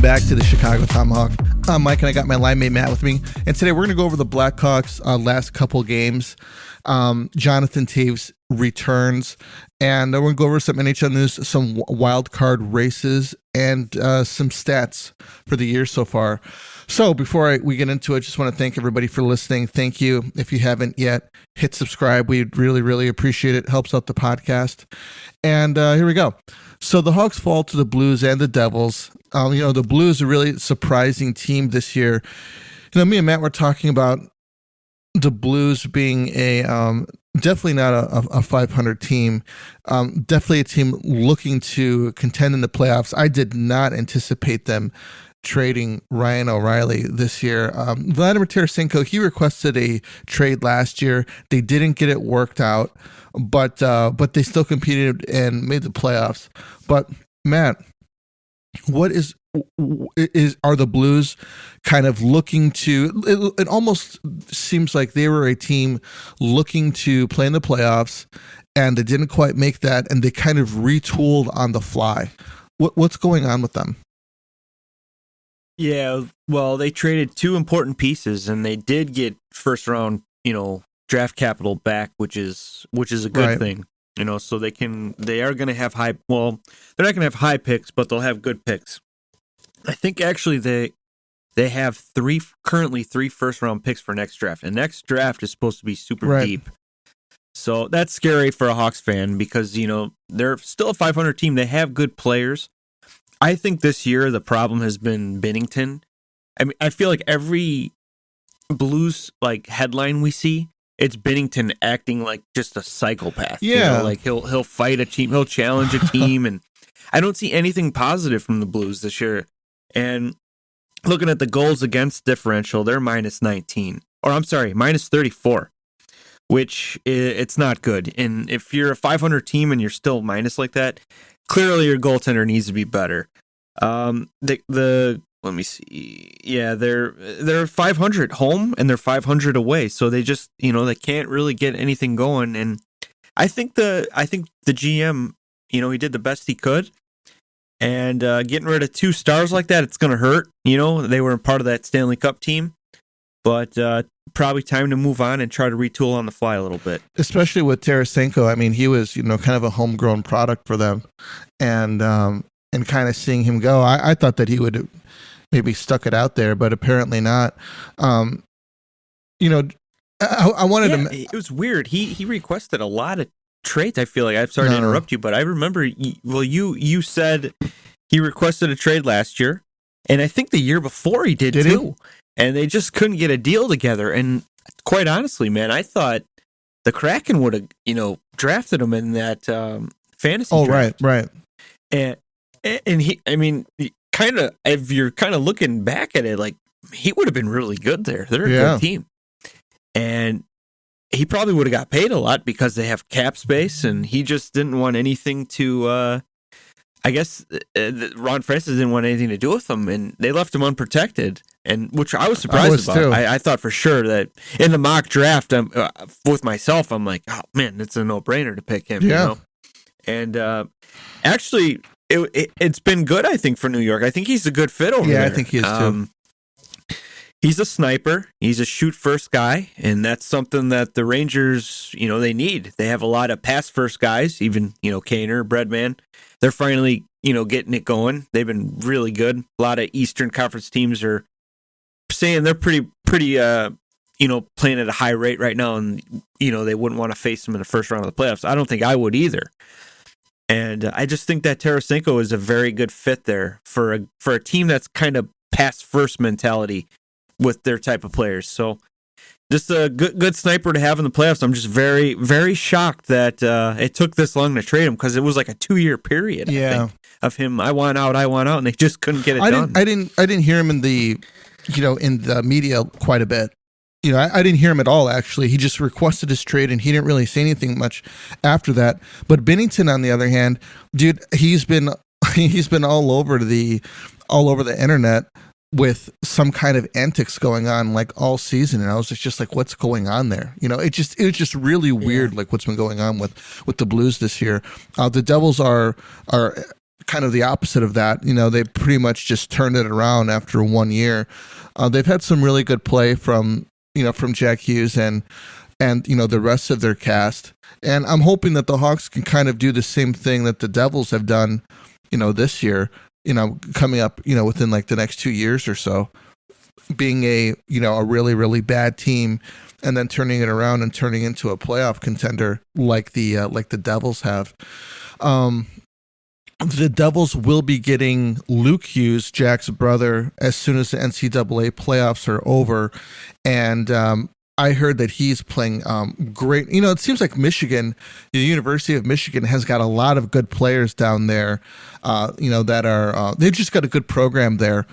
Welcome back to the Chicago Tomahawk. I'm Mike, and I got my line mate Matt with me. And today we're going to go over the Blackhawks' last couple games. Jonathan Toews returns, and we're going to go over some NHL news, some wild card races, and some stats for the year so far. So before we get into it, just want to thank everybody for listening. Thank you. If you haven't yet, hit subscribe. We'd really, really appreciate it. Helps out the podcast. And here we go. So the Hawks fall to the Blues and the Devils. The Blues are a really surprising team this year. Me and Matt were talking about the Blues being a definitely not a 500 team. Definitely a team looking to contend in the playoffs. I did not anticipate them trading Ryan O'Reilly this year. Vladimir Tarasenko, he requested a trade last year. They didn't get it worked out, but they still competed and made the playoffs. But Matt, what are the Blues kind of looking to? It almost seems like they were a team looking to play in the playoffs, and they didn't quite make that, and they kind of retooled on the fly. What's going on with them? Yeah, well, they traded two important pieces, and they did get first round, draft capital back, which is a good thing. So they are going to have they're not going to have high picks, but they'll have good picks. I think actually they have currently three first round picks for next draft, and next draft is supposed to be super deep. So that's scary for a Hawks fan because, they're still a 500 team. They have good players. I think this year the problem has been Binnington. I mean, I feel like every Blues headline we see, it's Binnington acting like just a psychopath. Yeah, he'll fight a team, he'll challenge a team, and I don't see anything positive from the Blues this year. And looking at the goals against differential, they're minus 19, or I'm sorry, minus 34, which it's not good. And if you're a 500 team and you're still minus like that, clearly your goaltender needs to be better. Let me see. Yeah, they're 500 home and they're 500 away, so they just they can't really get anything going. And I think the GM he did the best he could, and getting rid of two stars like that, it's gonna hurt. They were part of that Stanley Cup team, but probably time to move on and try to retool on the fly a little bit. Especially with Tarasenko. I mean, he was kind of a homegrown product for them, and kind of seeing him go, I thought that he would maybe stuck it out there, but apparently not. I wanted to. It was weird. He requested a lot of trades. I feel like I'm sorry to interrupt you, but I remember. You said he requested a trade last year, and I think the year before he did too. And they just couldn't get a deal together. And quite honestly, man, I thought the Kraken would have drafted him in that fantasy. Oh, draft. right. And he, I mean, kind of, if you're kind of looking back at it, he would have been really good there. They're a good team. And he probably would have got paid a lot because they have cap space, and he just didn't want anything to, I guess Ron Francis didn't want anything to do with him, and they left him unprotected, and which I was surprised about. I thought for sure that in the mock draft, with myself, I'm like, oh man, it's a no-brainer to pick him. And actually, it's been good, I think, for New York. I think he's a good fit over there. Yeah, I think he is too. He's a sniper. He's a shoot-first guy, and that's something that the Rangers, they need. They have a lot of pass-first guys, even, Kaner, Breadman. They're finally, getting it going. They've been really good. A lot of Eastern Conference teams are saying they're pretty, playing at a high rate right now, and, they wouldn't want to face them in the first round of the playoffs. I don't think I would either. And I just think that Tarasenko is a very good fit there for a team that's kind of pass-first mentality with their type of players. So just a good sniper to have in the playoffs. I'm just very, very shocked that it took this long to trade him, because it was like a 2-year period, I think, of him. I want out, and they just couldn't get it done. I didn't hear him in the media quite a bit. I didn't hear him at all, actually. He just requested his trade, and he didn't really say anything much after that. But Binnington, on the other hand, dude, he's been all over the internet with some kind of antics going on all season, and I was just like, what's going on there? It was just really weird, what's been going on with the Blues this year. The Devils are kind of the opposite of that. They pretty much just turned it around after 1 year. They've had some really good play from Jack Hughes and the rest of their cast. And I'm hoping that the Hawks can kind of do the same thing that the Devils have done, this year, coming up, within like the next 2 years or so, being a really, really bad team and then turning it around and turning into a playoff contender like the Devils have. The Devils will be getting Luke Hughes, Jack's brother, as soon as the NCAA playoffs are over. And I heard that he's playing great. It seems like Michigan, the University of Michigan, has got a lot of good players down there, that are, they've just got a good program there.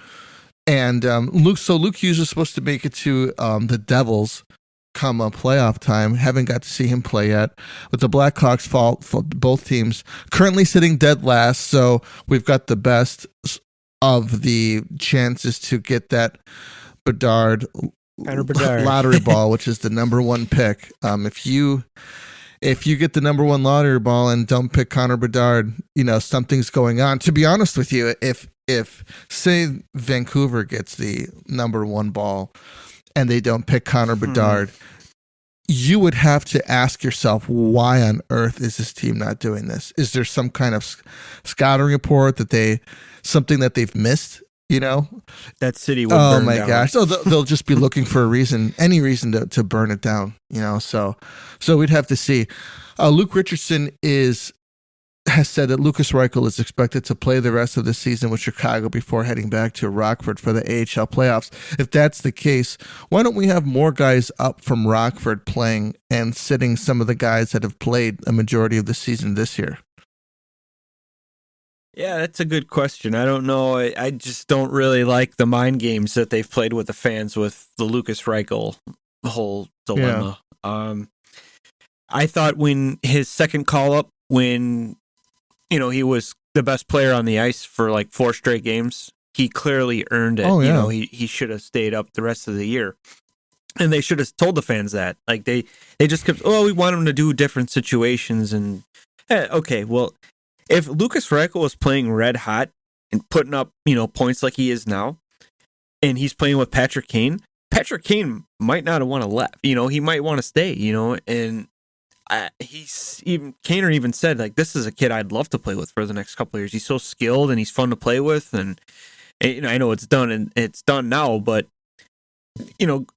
And Luke Hughes is supposed to make it to the Devils come playoff time. Haven't got to see him play yet. But the Blackhawks fall both teams currently sitting dead last, so we've got the best of the chances to get that Bedard lottery ball, which is the number one pick. If you get the number one lottery ball and don't pick Connor Bedard, something's going on. To be honest with you, if say Vancouver gets the number one ball and they don't pick Connor Bedard, you would have to ask yourself, why on earth is this team not doing this? Is there some kind of scouting report something that they've missed? That city would burn down. Gosh. So they'll just be looking for any reason to burn it down, so we'd have to see. Luke Richardson has said that Lucas Reichel is expected to play the rest of the season with Chicago before heading back to Rockford for the AHL playoffs. If that's the case, why don't we have more guys up from Rockford playing and sitting some of the guys that have played a majority of the season this year? Yeah, that's a good question. I don't know. I just don't really like the mind games that they've played with the fans with the Lucas Reichel whole dilemma. Yeah. I thought when his second call-up, when he was the best player on the ice for like 4 straight games, he clearly earned it. Oh, yeah. He should have stayed up the rest of the year. And they should have told the fans that. Like they just kept, we want him to do different situations. And okay, well, if Lucas Reichel was playing red hot and putting up, points like he is now, and he's playing with Patrick Kane might not have want to left. He might want to stay, and Kaner even said, like, this is a kid I'd love to play with for the next couple of years. He's so skilled and he's fun to play with. And I know it's done and it's done now, but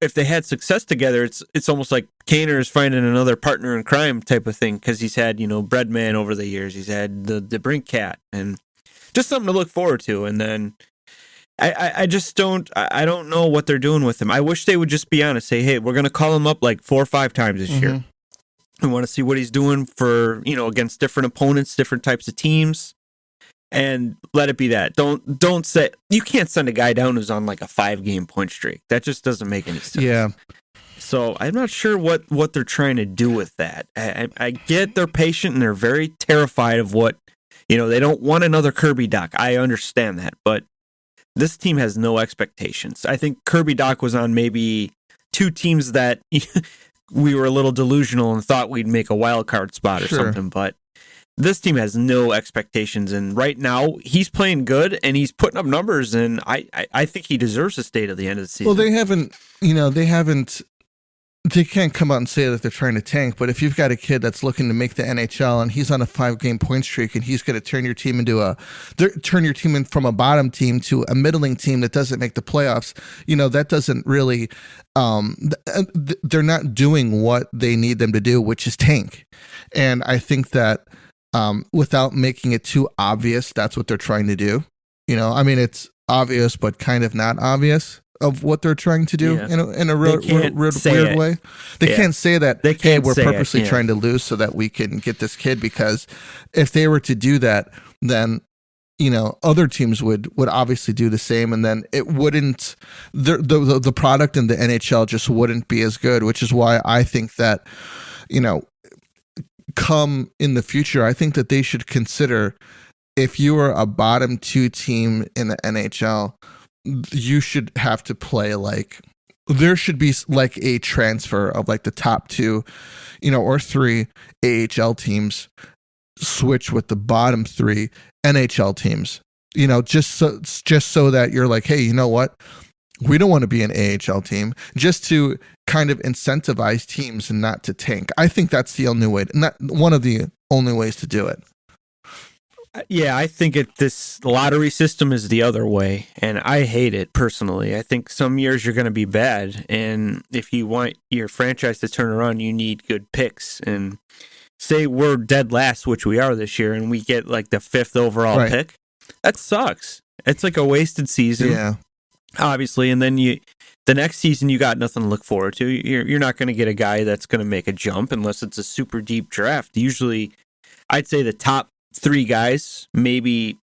if they had success together, it's almost like Kaner is finding another partner in crime type of thing, because he's had, Breadman over the years. He's had the Brink Cat, and just something to look forward to. And then I just don't know what they're doing with him. I wish they would just be honest, say, hey, we're going to call him up like 4 or 5 times this year. I want to see what he's doing for, against different opponents, different types of teams, and let it be that. Don't say, you can't send a guy down who's on like a 5-game point streak. That just doesn't make any sense. Yeah. So I'm not sure what they're trying to do with that. I get they're patient and they're very terrified of what, they don't want another Kirby Doc. I understand that, but this team has no expectations. I think Kirby Doc was on maybe 2 teams that we were a little delusional and thought we'd make a wild card spot or something, but this team has no expectations. And right now he's playing good and he's putting up numbers, and I think he deserves to stay to the end of the season. Well, they can't come out and say that they're trying to tank, but if you've got a kid that's looking to make the NHL and he's on a 5-game point streak and he's going to turn your team in from a bottom team to a middling team that doesn't make the playoffs, that doesn't really, they're not doing what they need them to do, which is tank. And I think that without making it too obvious, that's what they're trying to do. It's obvious, but kind of not obvious of what they're trying to do in a weird way. They can't say that, hey, we're purposely trying to lose so that we can get this kid, because if they were to do that, then other teams would obviously do the same, and then it wouldn't, the product in the NHL just wouldn't be as good, which is why I think that, come in the future, I think that they should consider, if you are a bottom 2 team in the NHL, you should have to play there should be like a transfer of like the top 2, or 3 AHL teams, switch with the bottom 3 NHL teams. Just so that you're like, hey, you know what? We don't want to be an AHL team, just to kind of incentivize teams and not to tank. I think that's the only way, not one of the only ways to do it. Yeah, I think this lottery system is the other way, and I hate it personally. I think some years you're going to be bad, and if you want your franchise to turn around, you need good picks. And say we're dead last, which we are this year, and we get like the 5th overall pick. That sucks. It's like a wasted season. Yeah. Obviously, and then the next season you got nothing to look forward to. You're not going to get a guy that's going to make a jump unless it's a super deep draft. Usually, I'd say the top 3 guys, maybe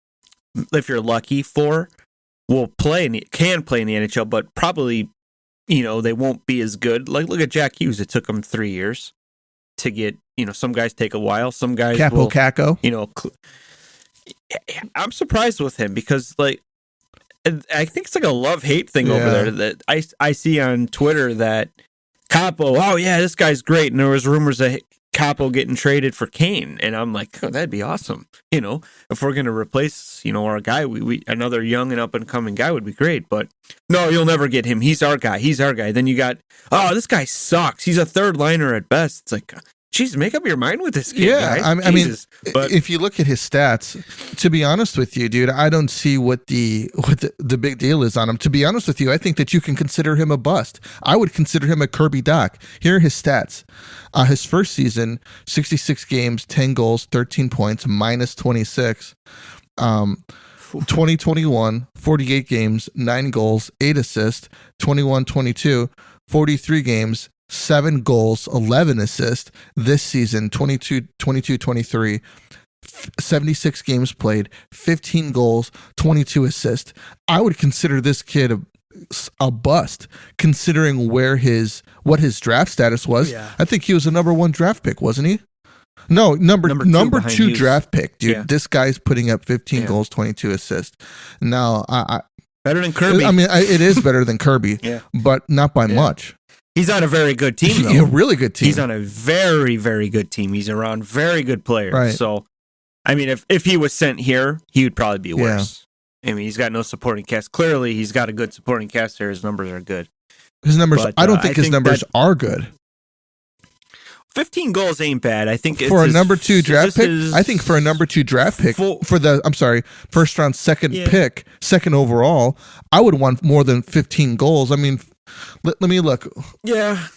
if you're lucky, 4 will can play in the NHL, but probably they won't be as good. Like look at Jack Hughes; it took him 3 years to get. Some guys take a while. Some guys Capo Caco. I'm surprised with him because I think it's like a love-hate thing over there that I see on Twitter that Capo, oh yeah, this guy's great. And there was rumors of Capo getting traded for Kane. And I'm like, oh, that'd be awesome. If we're going to replace, our guy, we another young and up-and-coming guy would be great. But no, you'll never get him. He's our guy. Then you got, oh, this guy sucks. He's a third liner at best. It's like, geez, make up your mind with this kid, guys. I mean, but if you look at his stats, to be honest with you, dude, I don't see what the big deal is on him. To be honest with you, I think that you can consider him a bust. I would consider him a Kirby Doc. Here are his stats. His first season, 66 games, 10 goals, 13 points, minus 26. 2021, 48 games, 9 goals, 8 assists. 21-22, 43 games, 7 goals, 11 assists. This season, 22-23, 76 games played, 15 goals, 22 assists. I would consider this kid a bust, considering what his draft status was. Yeah. I think he was a number 1 draft pick, wasn't he? No, number 2 draft pick, dude. Yeah. This guy's putting up 15 goals, 22 assists. Now, better than Kirby. I mean, it is better than Kirby, but not by much. He's on a very good team, though. A really good team. He's on a very, very good team. He's around very good players. Right. So, I mean, if he was sent here, he would probably be worse. I mean, he's got no supporting cast. Clearly, he's got a good supporting cast there. His numbers are good. His numbers, I don't think his numbers are good. 15 goals ain't bad. I think for a number 2 draft pick. I think for a number 2 draft pick first round second pick, second overall, I would want more than 15 goals. I mean, let me look. Yeah.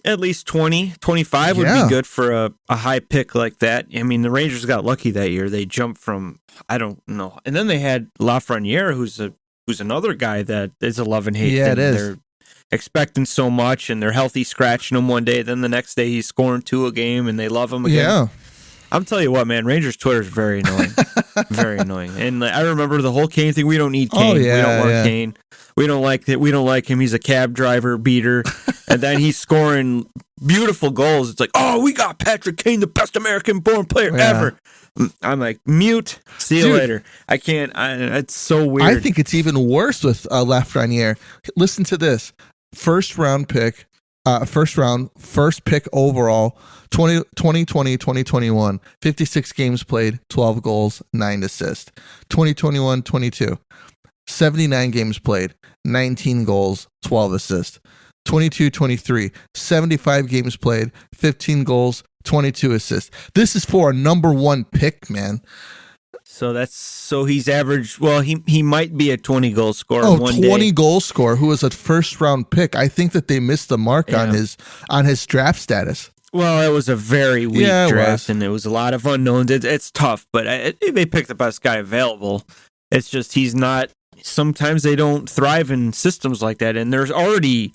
At least 20, 25 would be good for a high pick like that. I mean, the Rangers got lucky that year. They jumped from, I don't know. And then they had Lafreniere, who's another guy that is a love and hate thing. It is. They're expecting so much, and they're healthy scratching him one day. Then the next day he's scoring 2 a game, and they love him again. Yeah. I'm telling you what, man, Rangers Twitter is very annoying. Very annoying. And I remember the whole Kane thing. We don't need Kane. We don't want Kane. We don't like that. We don't like him. He's a cab driver beater. And then he's scoring beautiful goals. It's like, oh, we got Patrick Kane, the best American-born player ever. I'm like, mute. See you later. I can't. It's so weird. I think it's even worse with Lafreniere. Listen to this. First pick overall, 2020, 2021, 56 games played, 12 goals, 9 assists. 2021-22, 79 games played, 19 goals, 12 assists. 22-23, 75 games played, 15 goals, 22 assists. This is for a number 1 pick, man. So he's average. Well, he might be a 20 goal scorer. 20 goal scorer who was a first round pick. I think that they missed the mark on his draft status. Well, it was a very weak draft, and there was a lot of unknowns. It's tough, but they picked the best guy available. It's just he's not. Sometimes they don't thrive in systems like that, and there's already.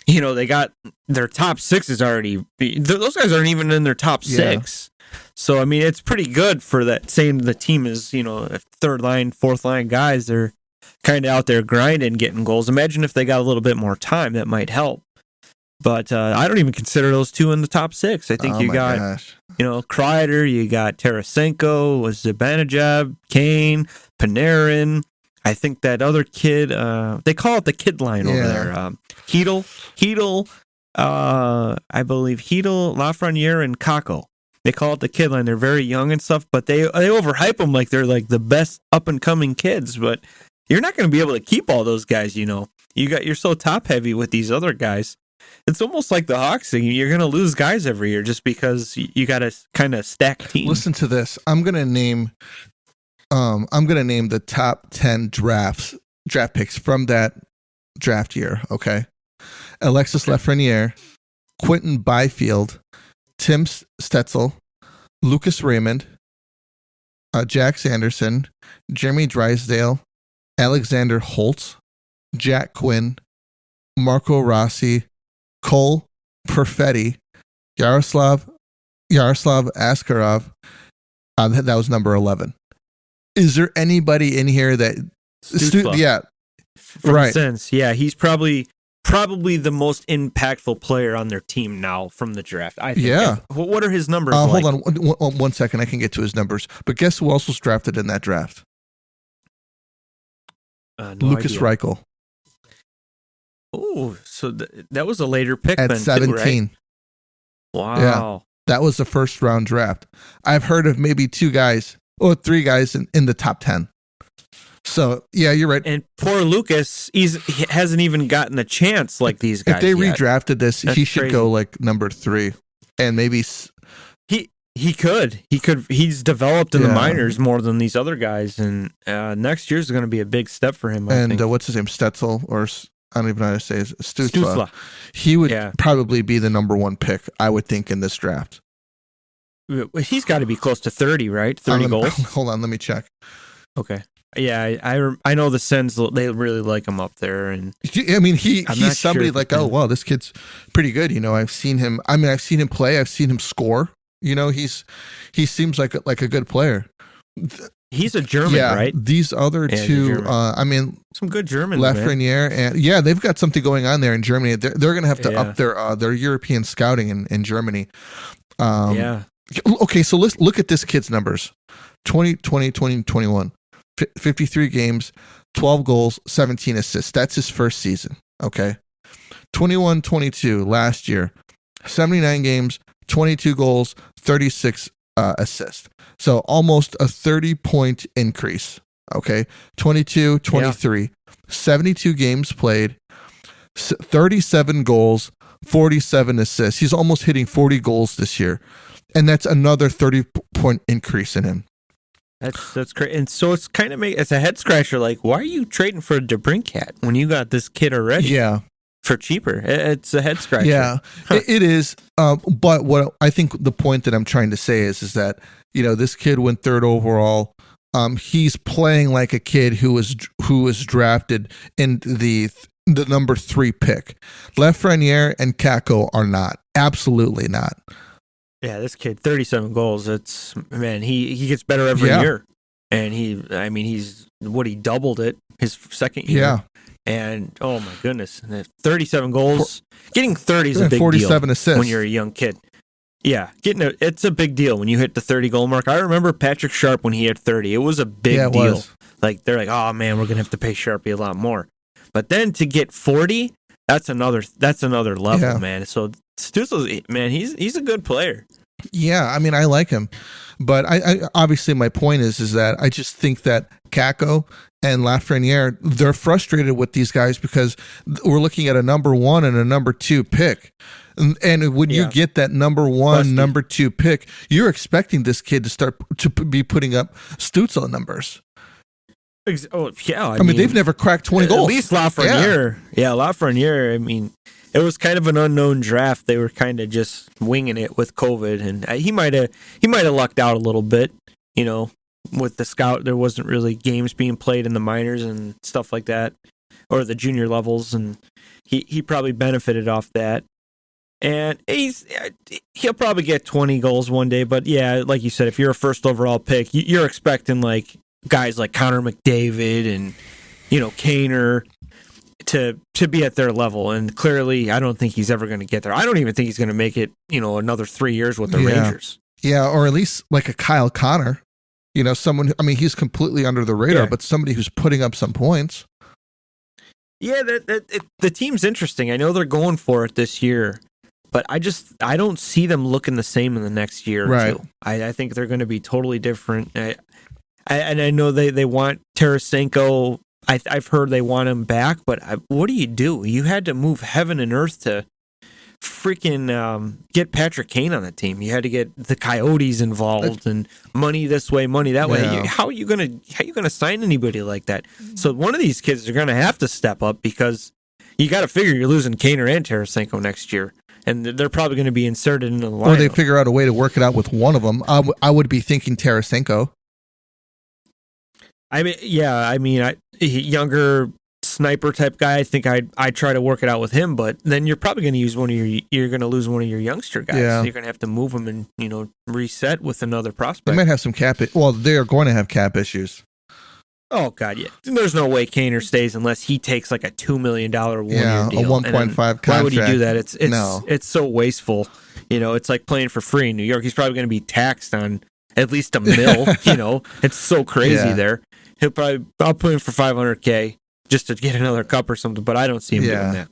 They got their top 6 is already. Those guys aren't even in their top 6. So, I mean, it's pretty good for that. Saying the team is, third line, fourth line guys, they're kind of out there grinding, getting goals. Imagine if they got a little bit more time, that might help. But I don't even consider those 2 in the top 6. I think you got, Kreider, you got Tarasenko, was Zibanejad, Kane, Panarin. I think that other kid, they call it the kid line over there. Hedl, I believe Hedl, Lafreniere, and Kakko. they call it the kid line. They're very young and stuff, but they overhype them like they're like the best up and coming kids. But you're not going to be able to keep all those guys. You're so top heavy with these other guys. It's almost like the Hawks thing. You're going to lose guys every year just because you got to kind of stack team. Listen to this. I'm going to name the top 10 draft picks from that draft year. Okay. Alexis Lafreniere, Quentin Byfield, Tim Stetzel, Lucas Raymond, Jack Sanderson, Jeremy Drysdale, Alexander Holtz, Jack Quinn, Marco Rossi, Cole Perfetti, Yaroslav Askarov. That was number 11. Is there anybody in here that... yeah. Right. Sense. Yeah, he's probably the most impactful player on their team now from the draft. I think. Yeah. What are his numbers? Hold on 1 second. I can get to his numbers. But guess who else was drafted in that draft? No Lucas idea. Reichel. Oh, so that was a later pick at then, 17. Too, right? Wow. Yeah, that was the first round draft. I've heard of maybe 3 guys in the top 10. So, yeah, you're right. And poor Lucas, he hasn't even gotten a chance like these guys. If they yet. redrafted this, That's he should crazy. go like number 3. And maybe... He could. He's developed in the minors more than these other guys. And next year's going to be a big step for him, I think. What's his name? Stetzel, or I don't even know how to say it. Stutzla. He would probably be the number 1 pick, I would think, in this draft. He's got to be close to 30, right? 30 goals? Hold on, let me check. Okay. Yeah, I know the Sens, they really like him up there. And I mean, he's somebody like, oh, wow, this kid's pretty good. I've seen him play. I've seen him score. He seems like a good player. He's a German, right? These other two, some good Germans, Lafreniere, and they've got something going on there in Germany. They're going to have to up their European scouting in Germany. Okay, so let's look at this kid's numbers. 2020, 2021. 53 games, 12 goals, 17 assists. That's his first season. Okay. 21-22 last year. 79 games, 22 goals, 36 assists. So almost a 30-point increase. Okay. 22-23. 72 games played, 37 goals, 47 assists. He's almost hitting 40 goals this year. And that's another 30-point increase in him. That's great. And so it's kind of it's a head scratcher. Like, why are you trading for a DeBrincat when you got this kid already? Yeah. For cheaper. It's a head scratcher. Yeah, it is. But what I think the point that I'm trying to say is that, this kid went 3rd overall. He's playing like a kid who was drafted in the number 3 pick. Lafreniere and Kakko are not. Absolutely not. Yeah, this kid, 37 goals. He gets better every year. And he's he doubled it his second year. Yeah. And oh my goodness, 37 goals. Getting 30 is a big 47 deal assists when you're a young kid. Yeah, it's a big deal when you hit the 30 goal mark. I remember Patrick Sharp when he had 30. It was a big deal. Like they're like, oh man, we're gonna have to pay Sharpie a lot more. But then to get 40, that's another level, man. So Stützle, man, he's a good player. Yeah, I like him, but I obviously my point is that I just think that Kakko and Lafreniere, they're frustrated with these guys because we're looking at a number 1 and a number 2 pick, and when you get that number 1, number 2 pick, you're expecting this kid to start to be putting up Stützle numbers. Oh yeah, I mean they've never cracked 20 goals. At least Lafreniere, Lafreniere. It was kind of an unknown draft. They were kind of just winging it with COVID, and he might have lucked out a little bit, with the scout. There wasn't really games being played in the minors and stuff like that, or the junior levels, and he probably benefited off that. And he'll probably get 20 goals one day, but yeah, like you said, if you're a 1st overall pick, you're expecting like guys like Conor McDavid and Kaner to be at their level, and clearly I don't think he's ever going to get there. I don't even think he's going to make it another 3 years with the Rangers. Yeah, or at least like a Kyle Connor, someone, he's completely under the radar, but somebody who's putting up some points. Yeah, the team's interesting. I know they're going for it this year, But I don't see them looking the same in the next year or two. I think they're going to be totally different. And I know they want Tarasenko. I've heard they want him back, but what do? You had to move heaven and earth to freaking get Patrick Kane on the team. You had to get the Coyotes involved and money this way, money that way. How are you gonna sign anybody like that? So one of these kids are gonna have to step up, because you got to figure you're losing Kaner and Tarasenko next year, and they're probably going to be inserted into the lineup. Or they figure out a way to work it out with one of them. I would be thinking Tarasenko. Younger sniper type guy. I think I'd try to work it out with him, but then you're probably going to use you're going to lose one of your youngster guys. Yeah. So you're going to have to move him and reset with another prospect. They might have some cap. Well, they are going to have cap issues. Oh God, yeah. There's no way Kaner stays unless he takes like a $2 million 1-year deal. A 1.5 contract. Why would he do that? It's so wasteful. It's like playing for free in New York. He's probably going to be taxed on at least $1 million. It's so crazy there. I'll put him for $500K just to get another cup or something, but I don't see him doing that.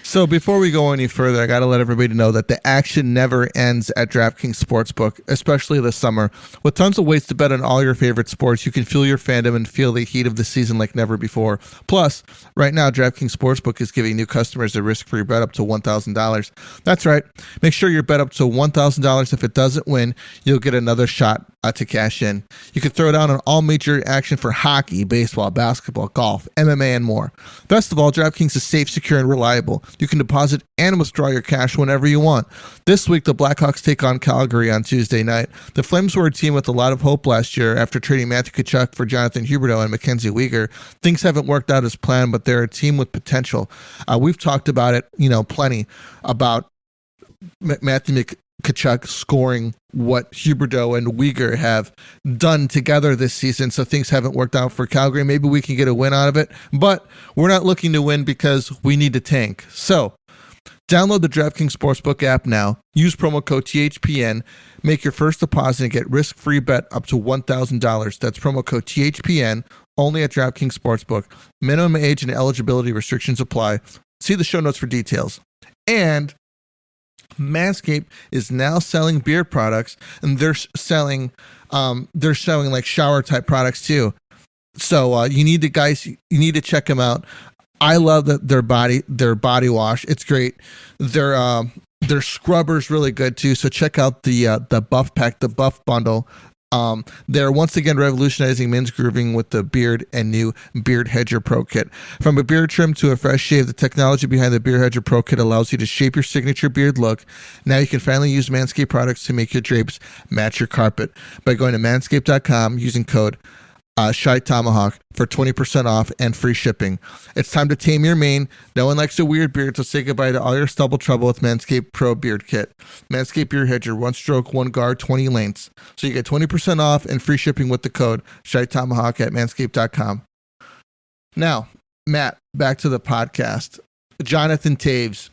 So before we go any further, I got to let everybody know that the action never ends at DraftKings Sportsbook, especially this summer. With tons of ways to bet on all your favorite sports, you can feel your fandom and feel the heat of the season like never before. Plus, right now, DraftKings Sportsbook is giving new customers a risk-free bet up to $1,000. That's right. Make sure you bet up to $1,000. If it doesn't win, you'll get another shot to cash in. You can throw down on all major action for hockey, baseball, basketball, golf, MMA, and more. Best of all, DraftKings is safe, secure, and reliable. You can deposit and withdraw your cash whenever you want. This week, the Blackhawks take on Calgary on Tuesday night. The Flames were a team with a lot of hope last year after trading Matthew Tkachuk for Jonathan Huberdeau and Mackenzie Weegar. Things haven't worked out as planned, but they're a team with potential. We've talked about it, plenty about Matthew Tkachuk scoring what Huberdeau and Weegar have done together this season, so things haven't worked out for Calgary. Maybe we can get a win out of it, but we're not looking to win because we need to tank. So download the DraftKings Sportsbook app now. Use promo code THPN. Make your first deposit and get risk-free bet up to $1,000. That's promo code THPN only at DraftKings Sportsbook. Minimum age and eligibility restrictions apply. See the show notes for details. And Manscaped is now selling beard products, and they're selling like shower type products too. So you need to check them out. I love their body wash. It's great. Their scrubber's really good too. So check out the Buff Pack, the Buff Bundle. They're once again revolutionizing men's grooming with the Beard and new Beard Hedger Pro Kit. From a beard trim to a fresh shave, the technology behind the Beard Hedger Pro Kit allows you to shape your signature beard look. Now you can finally use Manscaped products to make your drapes match your carpet by going to manscaped.com using code Shy Tomahawk for 20% off and free shipping. It's time to tame your mane. No one likes a weird beard, so say goodbye to all your stubble trouble with Manscaped Pro Beard Kit. Manscaped Beard Hedger, 1 stroke, 1 guard, 20 lengths. So you get 20% off and free shipping with the code Shy Tomahawk at manscaped.com. Now, Matt, back to the podcast. Jonathan Toews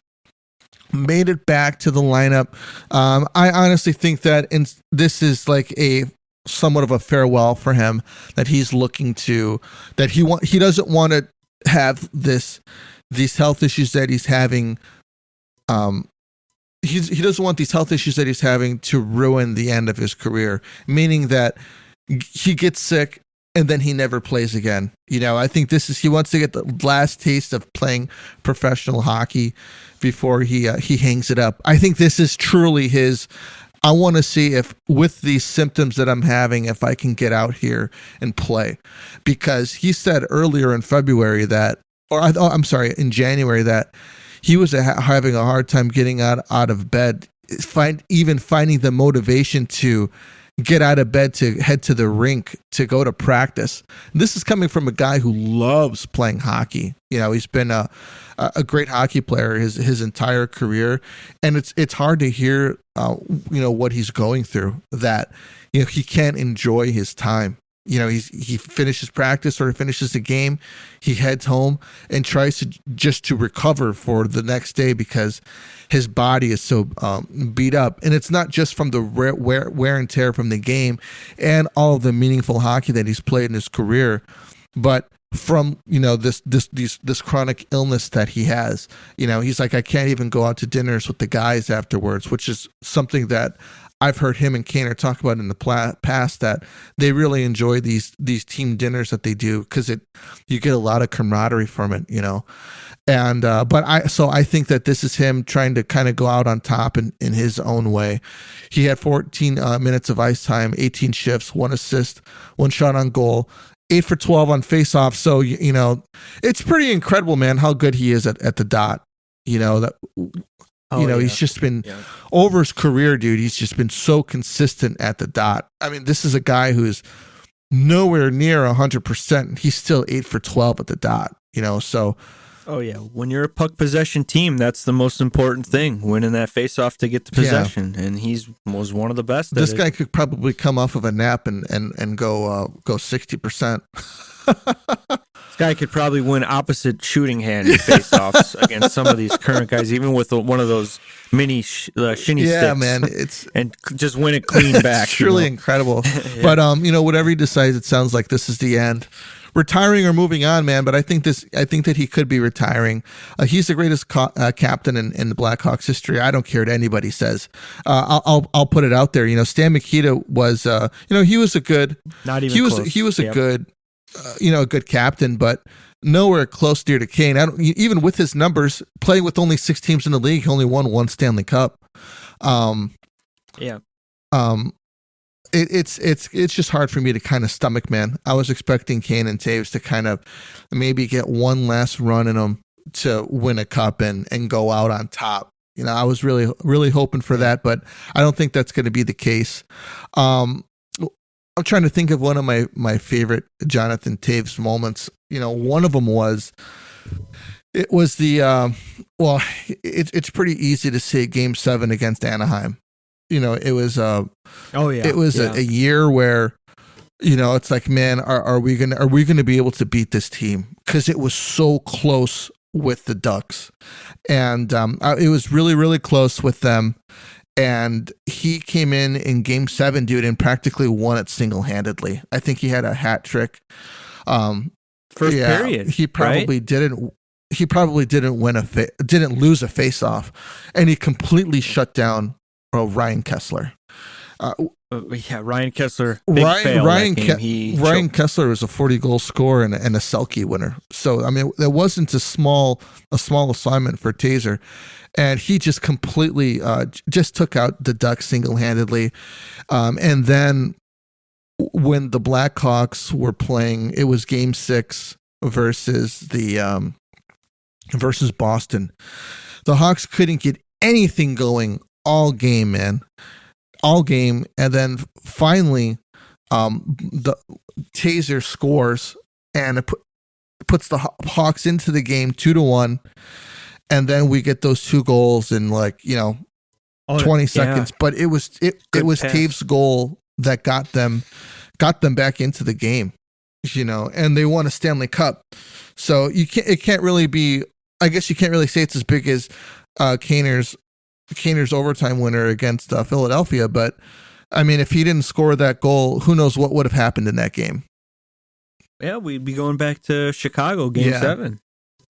made it back to the lineup. I honestly think that this is like a somewhat of a farewell for him, that he's looking to, that he doesn't want to have these health issues that he's having. He doesn't want these health issues that he's having to ruin the end of his career, meaning that he gets sick and then he never plays again. I think he wants to get the last taste of playing professional hockey before he hangs it up. I think this is truly his. I want to see if, with these symptoms that I'm having, if I can get out here and play. Because he said earlier in February in January that he was having a hard time getting out of bed, even finding the motivation to get out of bed to head to the rink to go to practice. This is coming from a guy who loves playing hockey. He's been a great hockey player his entire career, and it's hard to hear what he's going through, that he can't enjoy his time. He finishes practice or finishes the game, he heads home and tries to recover for the next day because his body is so beat up. And it's not just from the wear and tear from the game and all of the meaningful hockey that he's played in his career, but from this chronic illness that he has. He's like, I can't even go out to dinners with the guys afterwards, which is something that I've heard him and Kaner talk about in the past, that they really enjoy these team dinners that they do, because you get a lot of camaraderie from it, And but I think that this is him trying to kind of go out on top in his own way. He had 14 minutes of ice time, 18 shifts, 1 assist, 1 shot on goal, 8 for 12 on faceoff. So it's pretty incredible, man, how good he is at the dot. He's just been over his career, dude. He's just been so consistent at the dot. I mean, this is a guy who's nowhere near 100%. He's still 8 for 12 at the dot. So. Oh, yeah. When you're a puck possession team, that's the most important thing, winning that faceoff to get the possession. And was one of the best. This guy could probably come off of a nap and go 60%. This guy could probably win opposite shooting hand faceoffs against some of these current guys, even with one of those mini shinny sticks. Yeah, man. And just win it clean back. It's truly incredible. Yeah. But, whatever he decides, it sounds like this is the end. Retiring or moving on, man, but I think that he could be retiring. He's the greatest captain in the Blackhawks history. I don't care what anybody says. I'll put it out there. Stan Mikita was, he was a good, he was a good, a good captain, but nowhere close near to Kane. Even with his numbers, playing with only 6 teams in the league, he only won 1 Stanley Cup. It's just hard for me to kind of stomach, man. I was expecting Kane and Toews to kind of maybe get one last run in them to win a cup and go out on top. I was really, really hoping for that, but I don't think that's going to be the case. I'm trying to think of one of my favorite Jonathan Toews moments. One of them was the it's pretty easy to say Game 7 against Anaheim. It was a year where it's like, man, are we gonna be able to beat this team, because it was so close with the Ducks, and it was really, really close with them, and he came in Game 7, dude, and practically won it single-handedly. I think he had a hat trick. First period. He probably didn't. He probably didn't didn't lose a face-off, and he completely shut down Ryan Kessler. Ryan Kessler. Ryan Kessler was a 40-goal scorer and a Selke winner. So I mean, it wasn't a small assignment for Taser, and he just completely just took out the Ducks single-handedly. And then when the Blackhawks were playing, it was Game 6 versus versus Boston. The Hawks couldn't get anything going all game, man. All game. And then finally, the Taser scores and it puts the Hawks into the game 2-1. And then we get those 2 goals in 20 seconds. But it was Taves' goal that got them back into the game, and they won a Stanley Cup. So it can't really be, I guess you can't really say it's as big as Kaner's overtime winner against Philadelphia, but I mean, if he didn't score that goal, who knows what would have happened in that game? Yeah, we'd be going back to Chicago Game 7.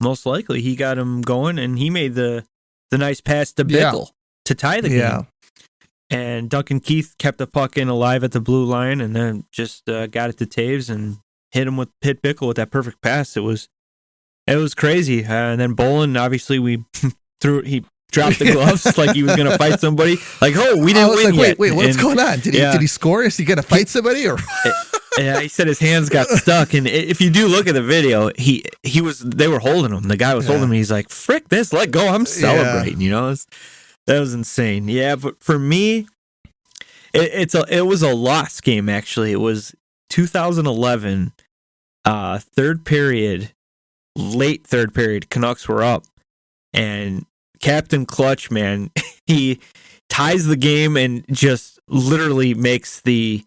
Most likely, he got him going, and he made the nice pass to Bickle to tie the game. And Duncan Keith kept the puck in alive at the blue line, and then just got it to Toews and hit Bickle with that perfect pass. It was crazy. And then Bolin, obviously, he dropped the gloves like he was going to fight somebody. Like, we didn't win yet. Wait, what's going on? Did he score? Is he going to fight somebody? Or yeah, he said his hands got stuck. And if you do look at the video, they were holding him. The guy was holding him. He's like, frick this, let go. I'm celebrating, That was insane. Yeah, but for me, it was a lost game, actually. It was 2011, third period, late third period, Canucks were up. And Captain Clutch, man, he ties the game and just literally makes the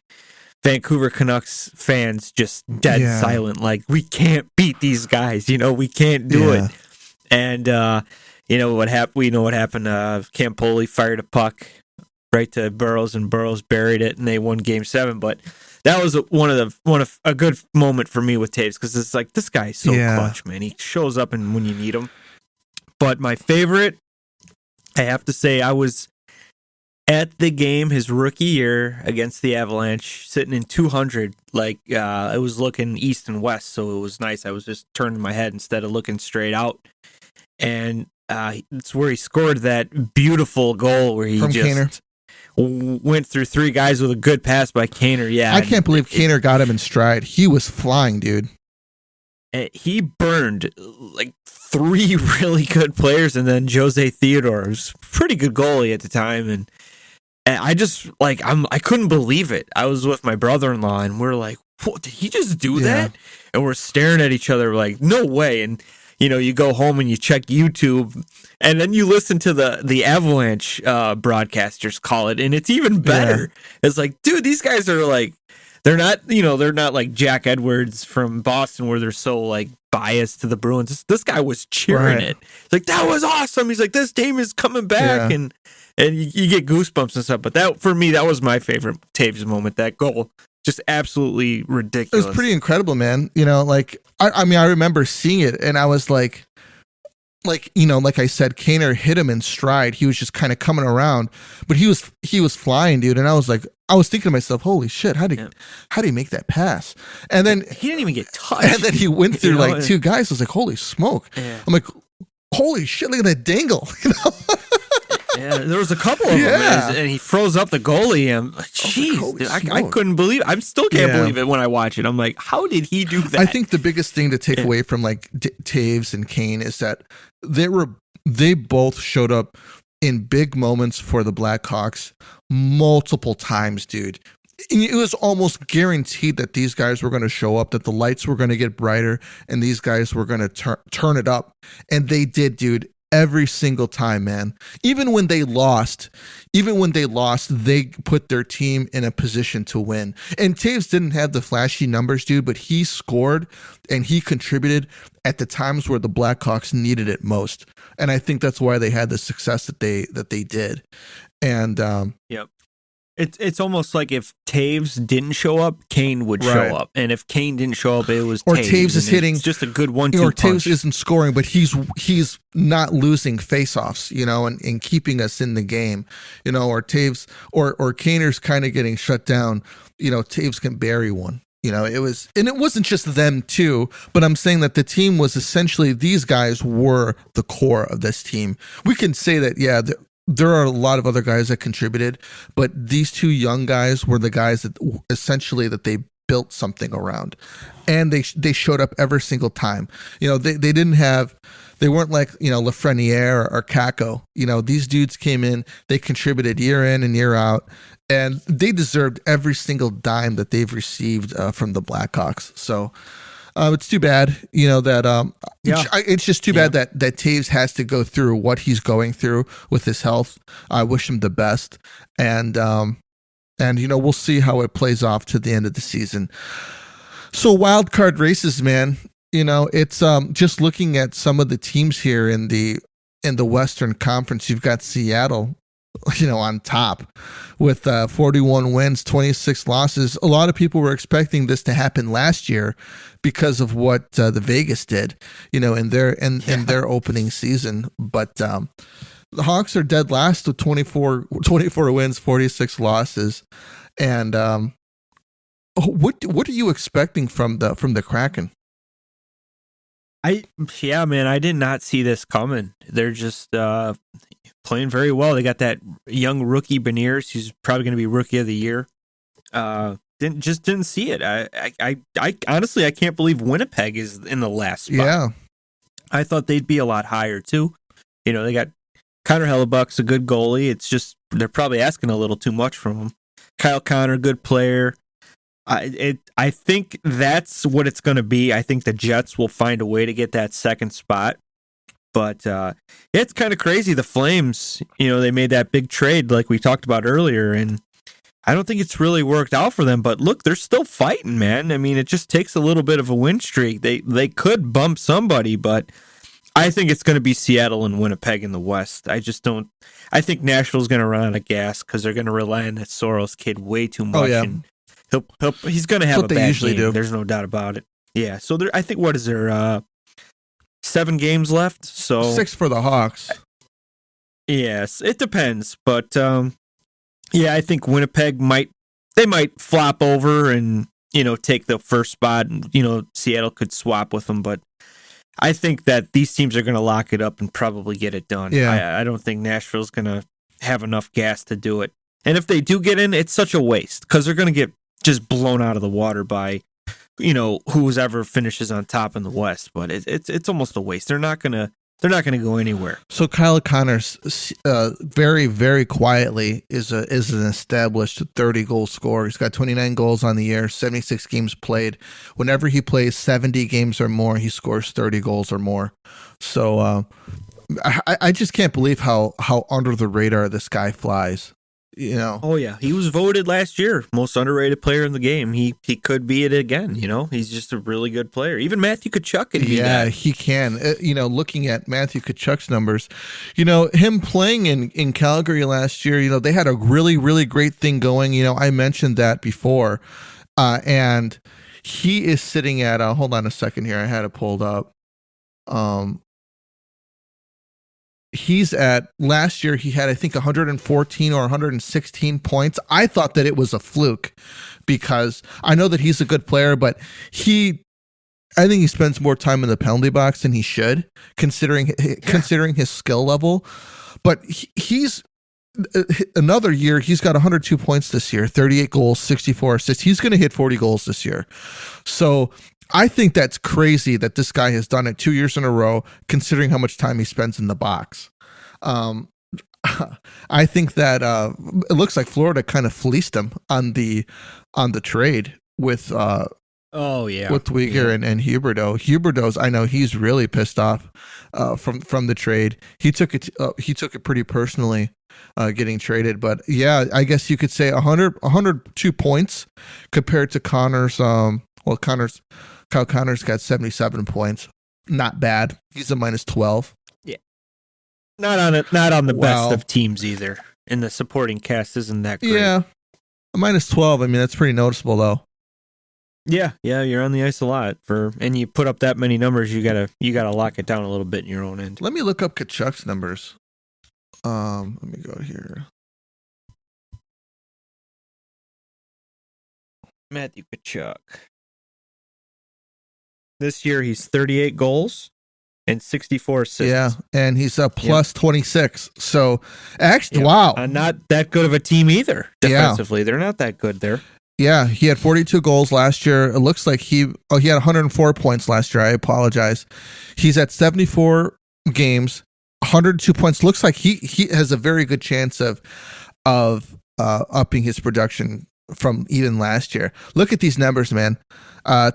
Vancouver Canucks fans just dead silent. Like, we can't beat these guys, we can't do it. And, what happened? We know what happened. Campoli fired a puck right to Burrows, and Burrows buried it, and they won Game 7. But that was one of a good moment for me with Toews, because it's like, this guy's so clutch, man. He shows up and when you need him. But my favorite, I have to say, I was at the game his rookie year against the Avalanche, sitting in 200. Like, I was looking east and west, so it was nice. I was just turning my head instead of looking straight out. And it's where he scored that beautiful goal where he from just Kaner. Went through three guys with a good pass by Kaner. Yeah, I can't believe Kaner got him in stride. He was flying, dude. He burned like three really good players, and then Jose Theodore, who's a pretty good goalie at the time, and I just like I couldn't believe it. I was with my brother-in-law, and we're like, "What, did he just do that?" And we're staring at each other like, "No way!" And you go home and you check YouTube, and then you listen to the Avalanche broadcasters call it, and it's even better. Yeah. It's like, dude, these guys are like, they're not like Jack Edwards from Boston where they're so like biased to the Bruins. This guy was cheering it. It's like, that was awesome. He's like, this team is coming back, and you get goosebumps and stuff. But that, for me, that was my favorite Toews moment. That goal. Just absolutely ridiculous. It was pretty incredible, man. Like, I mean, I remember seeing it, and I was like I said, Kaner hit him in stride. He was just kind of coming around, but he was flying, dude. And I was thinking to myself, holy shit, how did he make that pass? And then he didn't even get touched. And then he went through like two guys. I was like, holy smoke. Yeah. I'm like, holy shit, look at that dangle. Yeah, there was a couple of them, and he froze up the goalie. I'm like, jeez, I couldn't believe it. I still can't believe it when I watch it. I'm like, how did he do that? I think the biggest thing to take away from like Toews and Kane is that they both showed up in big moments for the Blackhawks multiple times, dude. And it was almost guaranteed that these guys were going to show up, that the lights were going to get brighter, and these guys were going to turn it up. And they did, dude. Every single time, man. Even when they lost, they put their team in a position to win. And Toews didn't have the flashy numbers, dude, but he scored and he contributed at the times where the Blackhawks needed it most. And I think that's why they had the success that they did. And yep. It's almost like if Toews didn't show up, Kane would show up, and if Kane didn't show up, it was or Toews is hitting. It's just a good 1-2 or punch. Toews isn't scoring, but he's not losing faceoffs, and keeping us in the game, or Toews or Kaner's kind of getting shut down. Toews can bury one. It wasn't just them too, but I'm saying that the team was essentially, these guys were the core of this team. We can say that, there are a lot of other guys that contributed, but these two young guys were the guys that essentially that they built something around, and they showed up every single time. They weren't like Lafreniere or Kakko. These dudes came in, they contributed year in and year out, and they deserved every single dime that they've received from the Blackhawks. So. It's too bad, that it's just too bad that Toews has to go through what he's going through with his health. I wish him the best, and we'll see how it plays off to the end of the season. So wild card races, man. It's just looking at some of the teams here in the Western Conference. You've got Seattle, on top with 41 wins, 26 losses. A lot of people were expecting this to happen last year because of what the Vegas did, in their opening season. But the Hawks are dead last with 24 wins, 46 losses. And what are you expecting from the Kraken? Man, I did not see this coming. They're just playing very well. They got that young rookie Beniers, who's probably going to be rookie of the year. Didn't see it. I honestly, I can't believe Winnipeg is in the last spot. Yeah, I thought they'd be a lot higher too. They got Connor Hellebuck's a good goalie. It's just they're probably asking a little too much from him. Kyle Connor, good player. I think that's what it's going to be. I think the Jets will find a way to get that second spot. But it's kind of crazy. The Flames, they made that big trade like we talked about earlier, and I don't think it's really worked out for them. But look, they're still fighting, man. I mean, it just takes a little bit of a win streak. They could bump somebody, but I think it's going to be Seattle and Winnipeg in the West. I just don't. I think Nashville's going to run out of gas because they're going to rely on that Soros kid way too much. Oh, yeah. And He's going to have what a they bad usually game. do. There's no doubt about it. Yeah. So I think what is there? 7 games left. So 6 for the Hawks. Yes, it depends, but yeah, I think Winnipeg might flop over and take the first spot, and Seattle could swap with them, but I think that these teams are going to lock it up and probably get it done. Yeah. I don't think Nashville's going to have enough gas to do it, and if they do get in, it's such a waste because they're going to get just blown out of the water by who's ever finishes on top in the West. But it's almost a waste. They're not gonna go anywhere. So Kyle Connors, very, very quietly is an established 30-goal scorer. He's got 29 goals on the year, 76 games played. Whenever he plays 70 games or more, he scores 30 goals or more. So I just can't believe how under the radar this guy flies. Oh yeah, he was voted last year most underrated player in the game. He could be it again. He's just a really good player. Even Matthew Tkachuk can be that. Yeah, he can. Looking at Matthew Tkachuk's numbers, him playing in Calgary last year, they had a really, really great thing going. I mentioned that before, and he is sitting at. Hold on a second here. I had it pulled up. He's at last year. He had, I think, 114 or 116 points. I thought that it was a fluke because I know that he's a good player, but I think he spends more time in the penalty box than he should, considering his skill level. But he's another year. He's got 102 points this year, 38 goals, 64 assists. He's going to hit 40 goals this year. So I think that's crazy that this guy has done it 2 years in a row, considering how much time he spends in the box. I think that it looks like Florida kind of fleeced him on the trade with with Uyghur and Huberdeau. Huberdeau's, I know he's really pissed off from the trade. He took it pretty personally, getting traded. But yeah, I guess you could say 102 points compared to Connor's. Kyle Connors got 77 points. Not bad. He's a -12. Yeah. Not on the best of teams either. And the supporting cast isn't that great. Yeah. A -12. I mean, that's pretty noticeable though. Yeah, you're on the ice a lot and you put up that many numbers, you gotta lock it down a little bit in your own end. Let me look up Tkachuk's numbers. Let me go here. Matthew Tkachuk. This year he's 38 goals and 64 assists. Yeah, and he's a plus 26. So, actually, wow. Not that good of a team either defensively. Yeah. They're not that good there. Yeah, he had 42 goals last year. It looks like he had 104 points last year. I apologize. He's at 74 games, 102 points. Looks like he has a very good chance of upping his production from even last year. Look at these numbers, man. In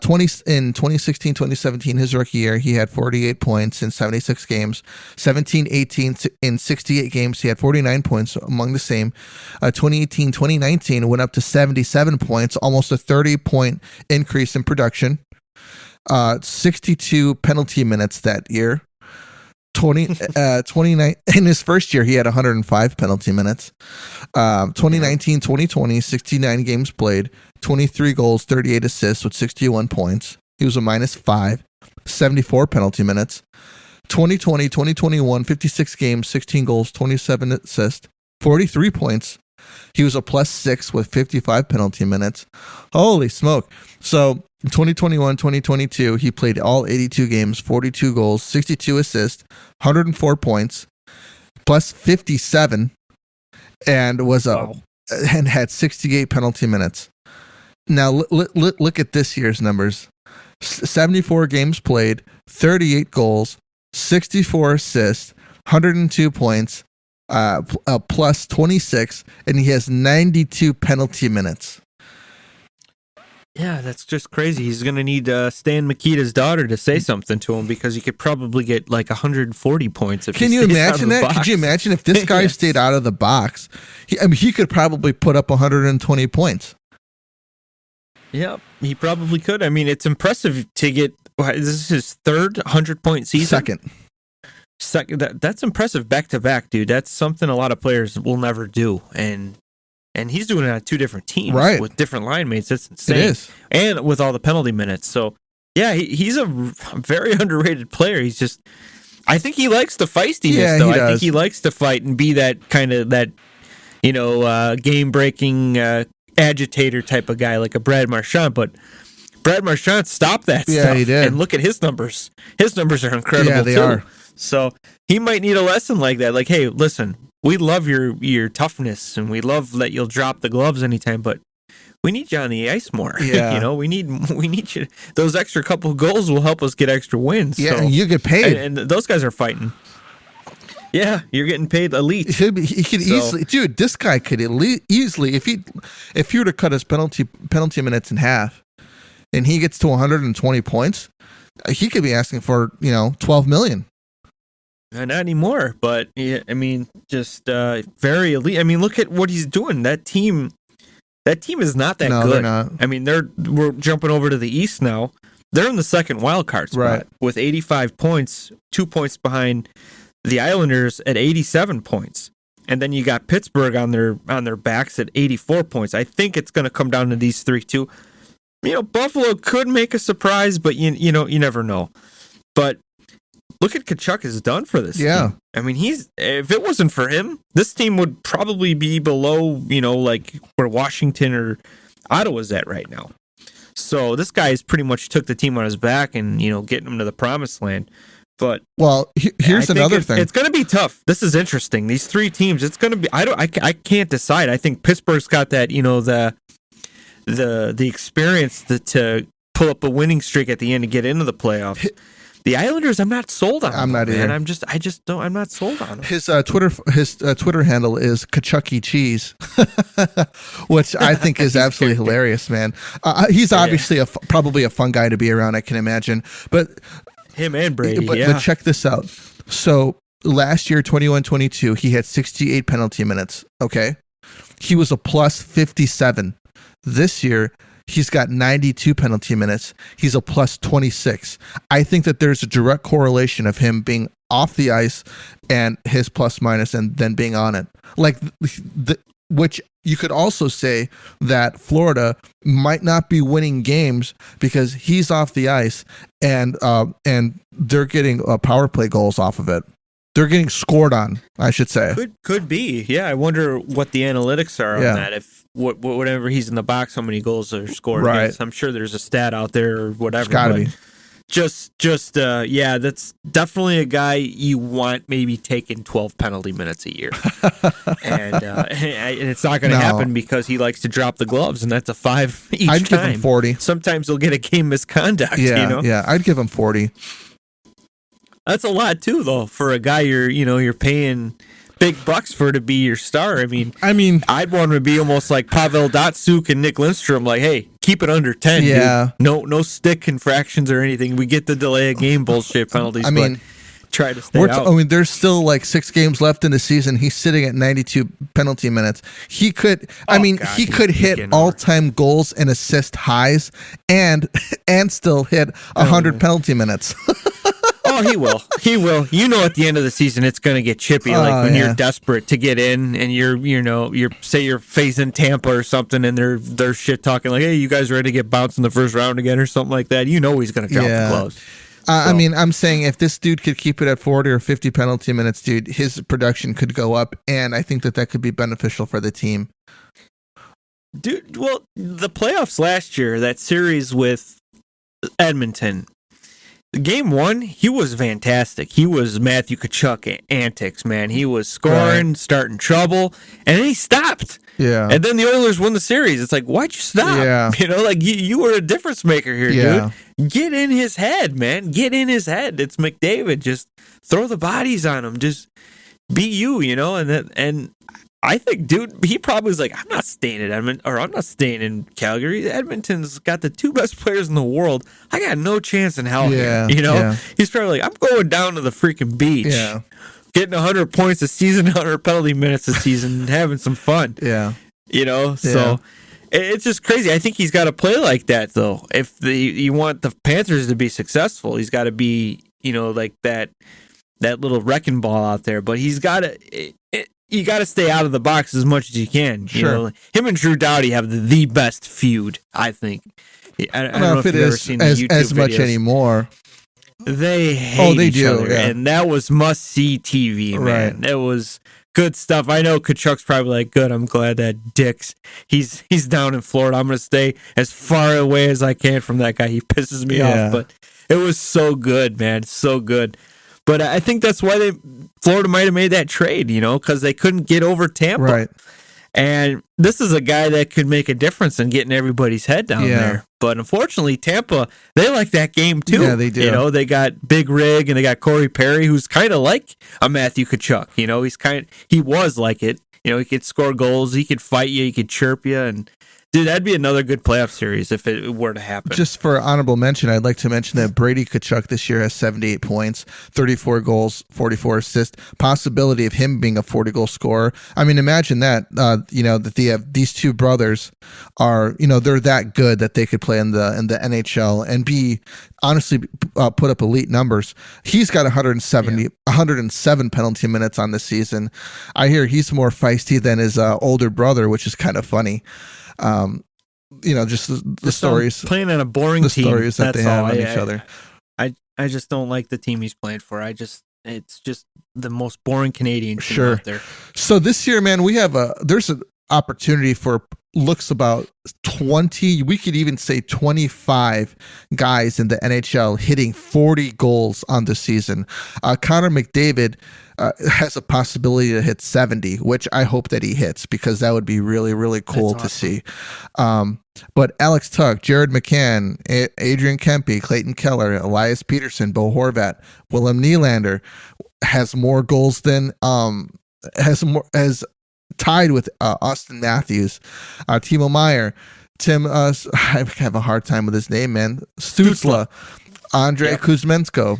2016, 2017, his rookie year, he had 48 points in 76 games. 17, 18 in 68 games, he had 49 points, among the same. 2018, 2019 went up to 77 points, almost a 30-point increase in production. 62 penalty minutes that year. 29 in his first year, he had 105 penalty minutes. 2019, 2020, 69 games played, 23 goals, 38 assists with 61 points. He was a -5, 74 penalty minutes. 2020, 2021, 56 games, 16 goals, 27 assists, 43 points. He was a +6 with 55 penalty minutes. Holy smoke. So 2021, 2022, he played all 82 games, 42 goals, 62 assists, 104 points, +57, and and had 68 penalty minutes. Now look at this year's numbers: 74 games played, 38 goals, 64 assists, 102 points, +26, and he has 92 penalty minutes. Yeah, that's just crazy. He's going to need Stan Mikita's daughter to say something to him because he could probably get like 140 points. Can you imagine that? Could you imagine if this guy stayed out of the box? He could probably put up 120 points. Yeah, he probably could. I mean, it's impressive to get. This is his third 100-point season. Second. That's impressive back to back, dude. That's something a lot of players will never do. And And he's doing it on 2 different teams with different line mates. That's insane. It is. And with all the penalty minutes. So, yeah, he's a very underrated player. He's just, I think he likes the feistiness, though. I think he likes to fight and be that kind of, game-breaking agitator type of guy, like a Brad Marchand. But Brad Marchand stopped that stuff. He did. And look at his numbers. His numbers are incredible, yeah, they too. are. So he might need a lesson like that. Like, hey, listen, we love your toughness, and we love that you'll drop the gloves anytime, but we need you on the ice more. Yeah. We need you. Those extra couple goals will help us get extra wins. Yeah, so, and you get paid. And those guys are fighting. Yeah, you're getting paid elite. He could easily, dude. This guy could easily, if he were to cut his penalty minutes in half, and he gets to 120 points, he could be asking for $12 million. Not anymore, but yeah, I mean, just very elite. I mean, look at what he's doing. That team is not that good. They're not. I mean, we're jumping over to the East now. They're in the second wild card spot with 85 points, 2 points behind the Islanders at 87 points. And then you got Pittsburgh on their backs at 84 points. I think it's going to come down to these 3 too. Buffalo could make a surprise, but you never know. But look at Tkachuk has done for this team. I mean, if it wasn't for him, this team would probably be below, like where Washington or Ottawa's at right now. So this guy's pretty much took the team on his back and, getting them to the promised land. But here's another thing. It's going to be tough. This is interesting. These 3 teams, it's going to be, I can't decide. I think Pittsburgh's got that, the experience to pull up a winning streak at the end and get into the playoffs. The Islanders, I'm not sold on. I'm not either. And I'm not sold on them. His Twitter handle is Kachucky Cheese, which I think is absolutely hilarious, man. He's obviously probably a fun guy to be around, I can imagine. But him and Brady, but check this out. So last year, 21-22, he had 68 penalty minutes. Okay, he was a plus 57. This year, he's got 92 penalty minutes. He's a plus 26. I think that there's a direct correlation of him being off the ice and his plus minus and then being on it. Which you could also say that Florida might not be winning games because he's off the ice and they're getting power play goals off of it. They're getting scored on, I should say. Could be. Yeah, I wonder what the analytics are on that. If whatever he's in the box, how many goals are scored against. I'm sure there's a stat out there or whatever. It's gotta be. That's definitely a guy you want maybe taking 12 penalty minutes a year. and it's not going to happen because he likes to drop the gloves, and that's a 5 each time. I'd give him 40. Sometimes he'll get a game misconduct, Yeah, I'd give him 40. That's a lot too, though, for a guy you're paying big bucks for to be your star. I mean, I'd want him to be almost like Pavel Datsyuk and Nick Lindstrom, like, hey, keep it under 10. Yeah, dude. No stick infractions or anything. We get the delay of game bullshit penalties. but try to stay out. There's still like 6 games left in the season. He's sitting at 92 penalty minutes. He could, he could hit all-time goals and assist highs and still hit 100 penalty minutes. Oh, he will. He will. At the end of the season, it's going to get chippy. Like when you're desperate to get in, and you're facing Tampa or something, and they're shit talking like, "Hey, you guys ready to get bounced in the first round again?" or something like that. He's going to drop the gloves. I'm saying if this dude could keep it at 40 or 50 penalty minutes, dude, his production could go up, and I think that could be beneficial for the team. Dude, well, the playoffs last year, that series with Edmonton. Game 1, he was fantastic. He was Matthew Tkachuk antics, man. He was scoring, starting trouble, and then he stopped. Yeah. And then the Oilers won the series. It's like, why'd you stop? Yeah. You were a difference maker here, dude. Get in his head, man. Get in his head. It's McDavid. Just throw the bodies on him. Just be you, and I think, dude, he probably was like, I'm not staying at Edmonton, or I'm not staying in Calgary. Edmonton's got the 2 best players in the world. I got no chance in hell here. He's probably like, I'm going down to the freaking beach. Yeah. Getting 100 points a season, 100 penalty minutes a season, and having some fun. Yeah. So it's just crazy. I think he's got to play like that, though. If you want the Panthers to be successful, he's got to be, like that little wrecking ball out there. But he's got to... you got to stay out of the box as much as you can. Sure. You know, him and Drew Doughty have the best feud, I think. I don't know if it you've ever is seen the as YouTube much videos. anymore. They hate each do, other, yeah. and that was must-see TV, man. Right. It was good stuff. I know Kachuk's probably like, good, I'm glad that Dick's, he's down in Florida. I'm going to stay as far away as I can from that guy. He pisses me off, but it was so good, man. So good. But I think that's why Florida might have made that trade, you know, because they couldn't get over Tampa. Right. And this is a guy that could make a difference in getting everybody's head down there. But unfortunately, Tampa, they like that game too. Yeah, they do. You know, they got Big Rig and they got Corey Perry, who's kind of like a Matthew Tkachuk. You know, he was like it. You know, he could score goals, he could fight you, he could chirp you, and dude, that'd be another good playoff series if it were to happen. Just for honorable mention, I'd like to mention that Brady Tkachuk this year has 78 points, 34 goals, 44 assists. Possibility of him being a 40-goal scorer. I mean, imagine that. You know, that they have these two brothers are, you know, they're that good that they could play in the NHL and be honestly put up elite numbers. He's got 107 penalty minutes on this season. I hear he's more feisty than his older brother, which is kind of funny. You know, just the stories playing on a boring team. Stories that they have on each other. I just don't like the team he's playing for. It's just the most boring Canadian team out there. So this year, man, there's an opportunity for looks about 20, we could even say 25 guys in the NHL hitting 40 goals on the season. Conor McDavid has a possibility to hit 70, which I hope that he hits because that would be really, really cool to see. But Alex Tuch, Jared McCann, Adrian Kempe, Clayton Keller, Elias Peterson, Bo Horvat, Willem Nylander has more goals than has tied with Austin Matthews, Timo Meyer, Tim. I have a hard time with his name, man. Stützle, Andrei Kuzmenko,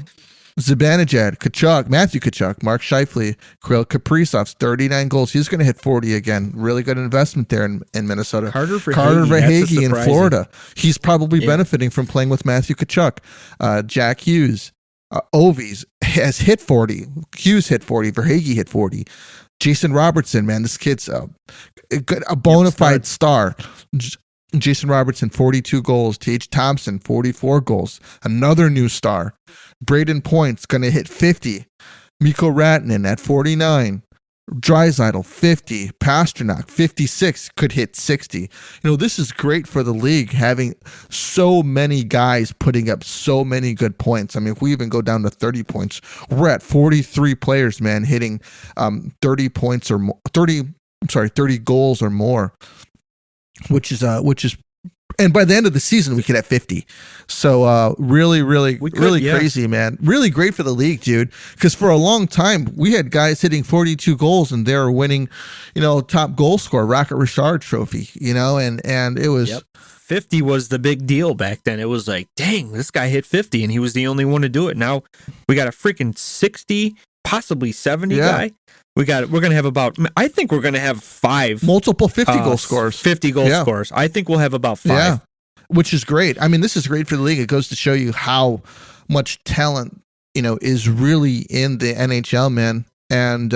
Zibanejad, Tkachuk, Matthew Tkachuk, Mark Scheifele, Kirill Kaprizov's 39 goals. He's going to hit 40 again. Really good investment there in Minnesota. Carter Verhaeghe in Florida. He's probably benefiting from playing with Matthew Tkachuk. Jack Hughes, Ovies has hit 40. Hughes hit 40. Verhaeghe hit 40. Jason Robertson, man, this kid's a bona fide star. Jason Robertson, 42 goals. Tage Thompson, 44 goals. Another new star. Braden Point's going to hit 50. Mikko Rantanen at 49. Draisaitl, 50. Pasternak, 56, could hit 60. You know, this is great for the league, having so many guys putting up so many good points. I mean, if we even go down to 30 points, we're at 43 players, man, hitting 30 points or more, 30 goals or more, which is and by the end of the season, we could have 50. So really crazy, man. Really great for the league, dude. Because for a long time, we had guys hitting 42 goals and they were winning, you know, top goal scorer, Rocket Richard trophy, you know, and it was... 50 was the big deal back then. It was like, dang, this guy hit 50 and he was the only one to do it. Now we got a freaking 60, possibly 70 guy. We're going to have about, I think we're going to have 5 multiple 50 goal scorers. 50 goal scorers. I think we'll have about 5. Yeah, which is great. I mean, this is great for the league. It goes to show you how much talent, you know, is really in the NHL, man. And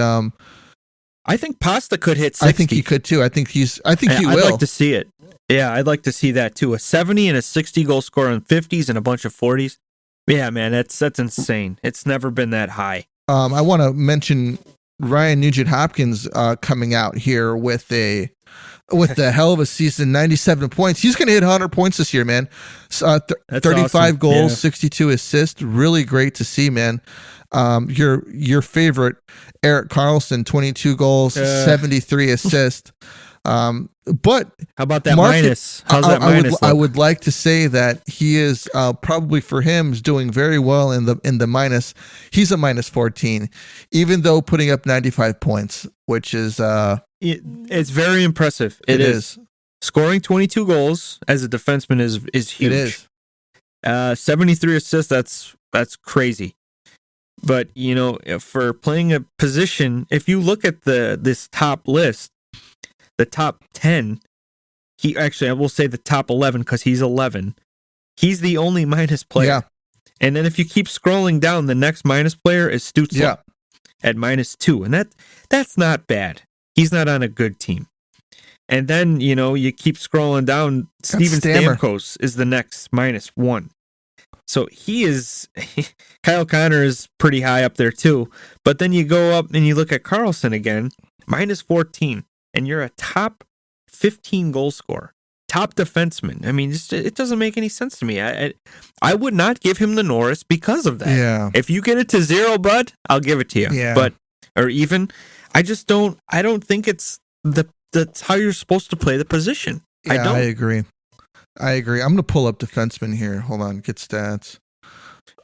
I think Pasta could hit 60. I think he could too. I think he will. I'd like to see it. Yeah, I'd like to see that too. A 70 and a 60 goal scorer in 50s and a bunch of 40s. Yeah, man, that's insane. It's never been that high. I want to mention Ryan Nugent-Hopkins coming out here with the hell of a season, 97 points. He's going to hit 100 points this year, man. 35 awesome. Goals, 62 assists. Really great to see, man. Your favorite, Erik Karlsson, 22 goals, 73 assists. But how about that minus? How's that minus? I would like to say that he is probably for him is doing very well in the minus. He's a minus 14, even though putting up 95 points, which is it's very impressive. It is. Scoring 22 goals as a defenseman is huge. It is. 73 assists. That's crazy. But you know, for playing a position, if you look at this top list. The top 10, I will say the top 11 because he's 11. He's the only minus player. Yeah. And then if you keep scrolling down, the next minus player is Stützle at -2. And that's not bad. He's not on a good team. And then, you keep scrolling down. Steven Stamkos is the next -1. So Kyle Connor is pretty high up there too. But then you go up and you look at Karlsson again, -14. And you're a top 15 goal scorer, top defenseman. I mean, it doesn't make any sense to me. I would not give him the Norris because of that. Yeah. If you get it to 0, bud, I'll give it to you. Yeah. Or even, I don't think it's that's how you're supposed to play the position. Yeah, I agree. I'm going to pull up defenseman here. Hold on, get stats.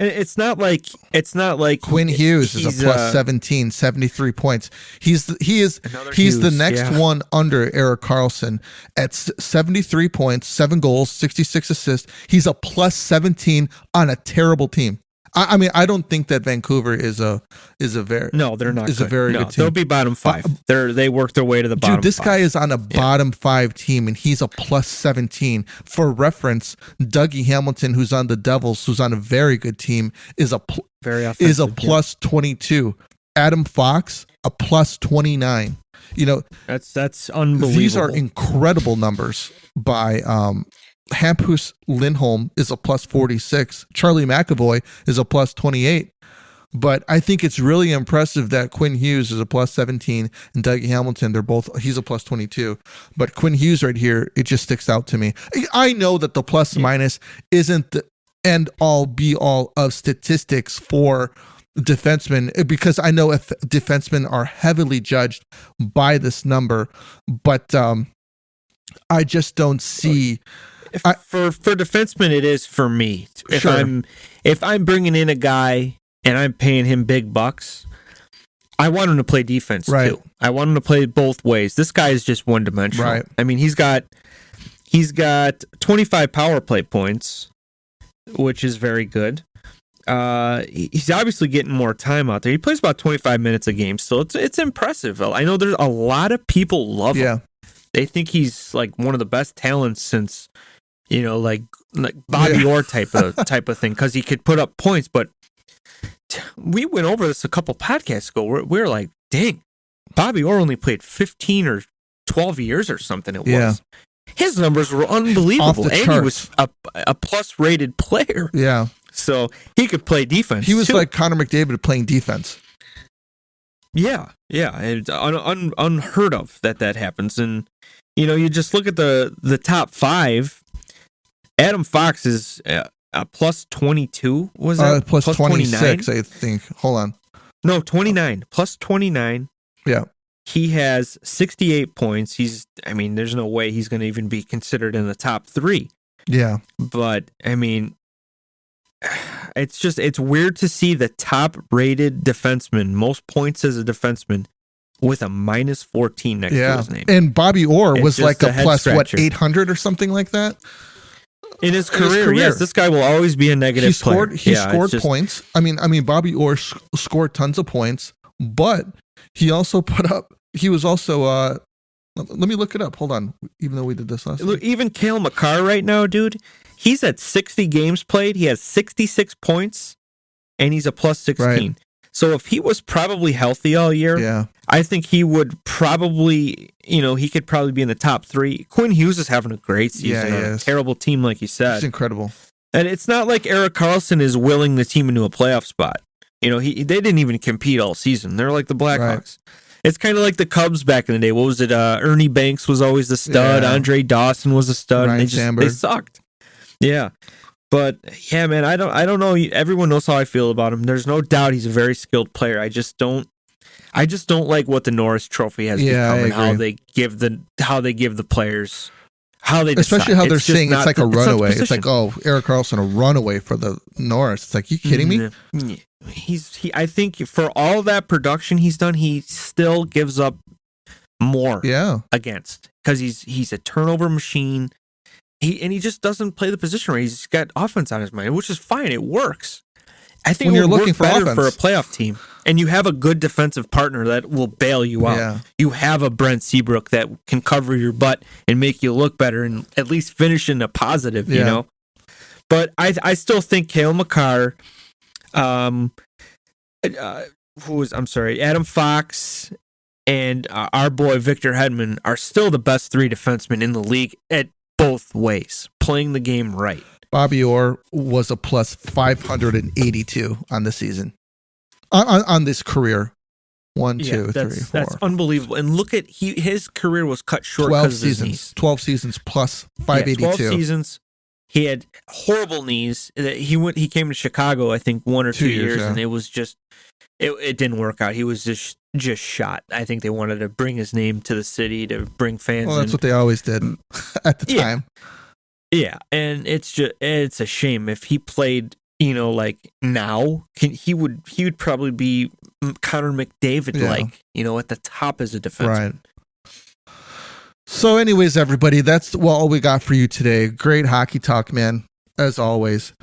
And it's not like Quinn Hughes is a plus 17, 73 points. He's the next one under Erik Karlsson at 73 points, 7 goals, 66 assists. He's a plus 17 on a terrible team. I mean, I don't think that Vancouver is a very no, they're not. Is good. A very good team. They'll be bottom 5. They work their way to the bottom. Dude, this 5. guy is on a bottom 5 team, and he's a plus 17. For reference, Dougie Hamilton, who's on the Devils, who's on a very good team, is a plus 22. Adam Fox, a plus 29. That's unbelievable. These are incredible numbers by Hampus Lindholm is a plus 46. Charlie McAvoy is a plus 28. But I think it's really impressive that Quinn Hughes is a plus 17 and Dougie Hamilton, he's a plus 22. But Quinn Hughes right here, it just sticks out to me. I know that the plus minus isn't the end all be all of statistics for defensemen, because I know if defensemen are heavily judged by this number, but I just don't see. For defensemen, it is for me. If I'm bringing in a guy and I'm paying him big bucks, I want him to play defense too. I want him to play both ways. This guy is just one dimensional. Right. I mean, he's got 25 power play points, which is very good. He's obviously getting more time out there. He plays about 25 minutes a game, so it's impressive. I know there's a lot of people love him. They think he's like one of the best talents since, like Bobby Orr type of thing, because he could put up points. But we went over this a couple podcasts ago. We're like, dang, Bobby Orr only played 15 or 12 years or something. It was. His numbers were unbelievable, and he was a plus rated player. Yeah, so he could play defense. He was like Conor McDavid playing defense. Yeah, it's unheard of that happens. And you just look at the top 5. Adam Fox is a plus 22. Was that plus 26? I think. Hold on. No, 29. Plus 29. Yeah. He has 68 points. There's no way he's going to even be considered in the top 3. Yeah. But it's weird to see the top rated defenseman, most points as a defenseman, with a minus 14 next to his name. And Bobby Orr was like a plus, scratcher. 800 or something like that? In his career, yes. This guy will always be a negative player. He scored points. I mean, Bobby Orr scored tons of points, but he also he was also, let me look it up. Hold on. Even though we did this last week. Even Cale Makar right now, dude, he's at 60 games played. He has 66 points, and he's a plus 16. Right. So if he was probably healthy all year, I think he would probably, he could probably be in the top 3. Quinn Hughes is having a great season on a terrible team, like you said. It's incredible. And it's not like Erik Karlsson is willing the team into a playoff spot. They didn't even compete all season. They're like the Blackhawks. Right. It's kind of like the Cubs back in the day. What was it? Ernie Banks was always the stud. Andre Dawson was a stud. Ryan and they sucked. Yeah. But yeah, man, I don't know. Everyone knows how I feel about him. There's no doubt he's a very skilled player. I just don't like what the Norris Trophy has become and how they give the players, how they decide. Especially how they're saying it's like a runaway. It's like, oh, Erik Karlsson a runaway for the Norris. It's like, you kidding me? I think for all that production he's done, he still gives up more. Against, because he's a turnover machine. He just doesn't play the position right. He's got offense on his mind, which is fine. It works. I think when you're looking for better offense for a playoff team, and you have a good defensive partner that will bail you out. Yeah. You have a Brent Seabrook that can cover your butt and make you look better and at least finish in a positive, you know. But I still think Cale Makar, Adam Fox, and our boy Victor Hedman are still the best 3 defensemen in the league at both ways, playing the game right. Bobby Orr was a plus 582 on the season, on this career. 1, 2, 3, 4. That's unbelievable. And look at his career was cut short 12 because of his seasons. knees. 12 seasons plus 582. 12 seasons. He had horrible knees. He came to Chicago, I think, 1 or 2 years, and it was just it didn't work out. He was just shot. I think they wanted to bring his name to the city to bring fans. Well, that's what they always did at the time. Yeah, and it's a shame if he played, like now, he would probably be Conor McDavid at the top as a defenseman. Right. So anyways, everybody, that's all we got for you today. Great hockey talk, man, as always.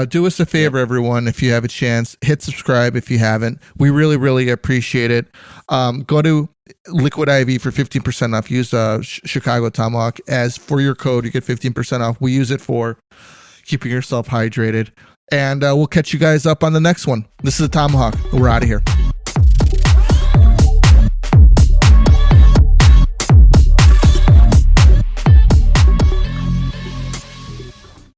Do us a favor, everyone, if you have a chance, hit subscribe if you haven't. We really, really appreciate it. Go to Liquid IV for 15% off. Use Chicago Tomahawk as for your code. You get 15% off. We use it for keeping yourself hydrated. And we'll catch you guys up on the next one. This is the Tomahawk. We're out of here.